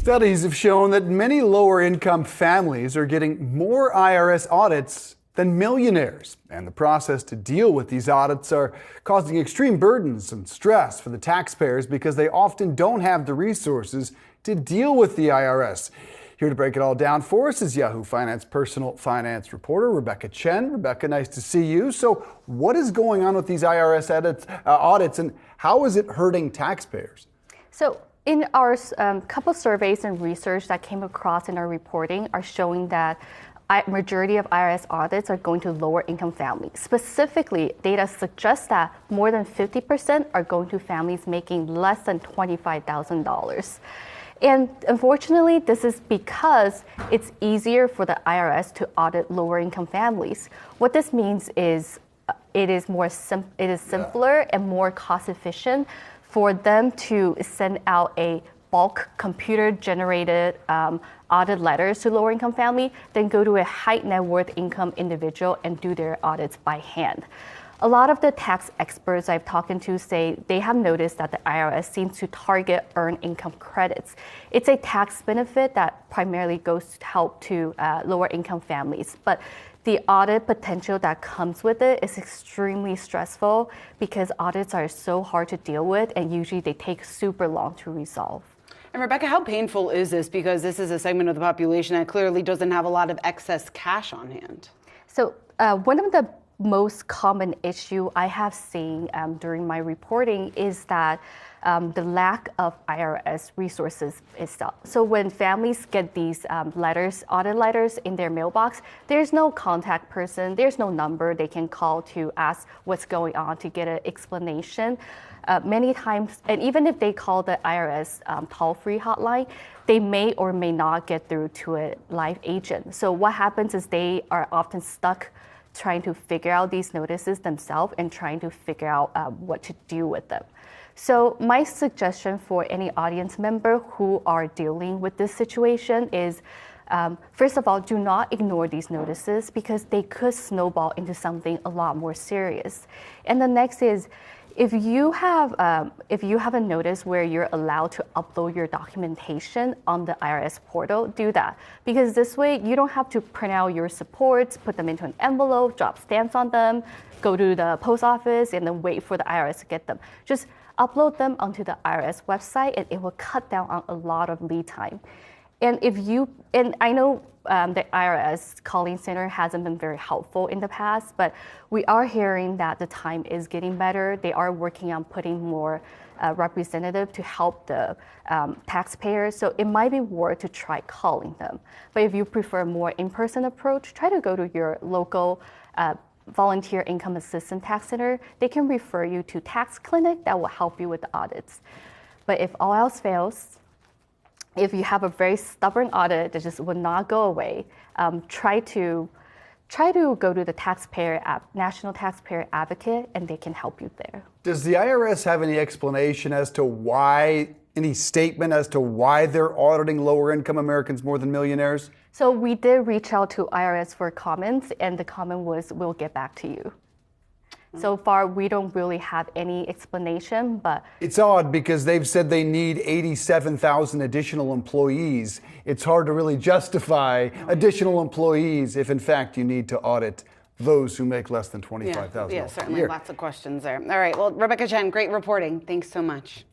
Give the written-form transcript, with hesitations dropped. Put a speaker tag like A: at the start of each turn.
A: Studies have shown that many lower-income families are getting more IRS audits than millionaires. And the process to deal with these audits are causing extreme burdens and stress for the taxpayers because they often don't have the resources to deal with the IRS. Here to break it all down for us is Yahoo Finance personal finance reporter Rebecca Chen. Rebecca, nice to see you. So what is going on with these IRS audits and how is it hurting taxpayers?
B: So in our couple surveys and research that came across in our reporting are showing that majority of IRS audits are going to lower income families. Specifically, data suggests that more than 50% are going to families making less than $25,000. And unfortunately, this is because it's easier for the IRS to audit lower income families. What this means is it is simpler and more cost efficient for them to send out a bulk computer-generated audit letters to lower-income family than go to a high net worth income individual and do their audits by hand. A lot of the tax experts I've talked to say they have noticed that the IRS seems to target earned income credits. It's a tax benefit that primarily goes to help to lower-income families, but the audit potential that comes with it is extremely stressful because audits are so hard to deal with and usually they take super long to resolve.
C: And Rebecca, how painful is this? Because this is a segment of the population that clearly doesn't have a lot of excess cash on hand.
B: So one of the most common issue I have seen during my reporting is that the lack of IRS resources itself. So when families get these audit letters in their mailbox, there's no contact person, there's no number they can call to ask what's going on to get an explanation. Many times, and even if they call the IRS toll-free hotline, they may or may not get through to a live agent. So what happens is they are often stuck trying to figure out these notices themselves and trying to figure out what to do with them. So my suggestion for any audience member who are dealing with this situation is, first of all, do not ignore these notices because they could snowball into something a lot more serious. And the next is, if you have a notice where you're allowed to upload your documentation on the IRS portal, do that. Because this way you don't have to print out your supports, put them into an envelope, drop stamps on them, go to the post office and then wait for the IRS to get them. Just upload them onto the IRS website and it will cut down on a lot of lead time. And I know the IRS calling center hasn't been very helpful in the past, but we are hearing that the time is getting better. They are working on putting more representative to help the taxpayers. So it might be worth to try calling them. But if you prefer a more in-person approach, try to go to your local volunteer income assistance tax center. They can refer you to tax clinic that will help you with the audits. But if all else fails, if you have a very stubborn audit that just would not go away, try to go to the National Taxpayer Advocate, and they can help you there.
A: Does the IRS have any explanation as to why, any statement as to why they're auditing lower income Americans more than millionaires?
B: So we did reach out to IRS for comments, and the comment was, we'll get back to you. So far, we don't really have any explanation, but... It's
A: odd because they've said they need 87,000 additional employees. It's hard to really justify additional employees if, in fact, you need to audit those who make less than $25,000
C: Yeah, certainly
A: a year.
C: Lots of questions there. All right, well, Rebecca Chen, great reporting. Thanks so much.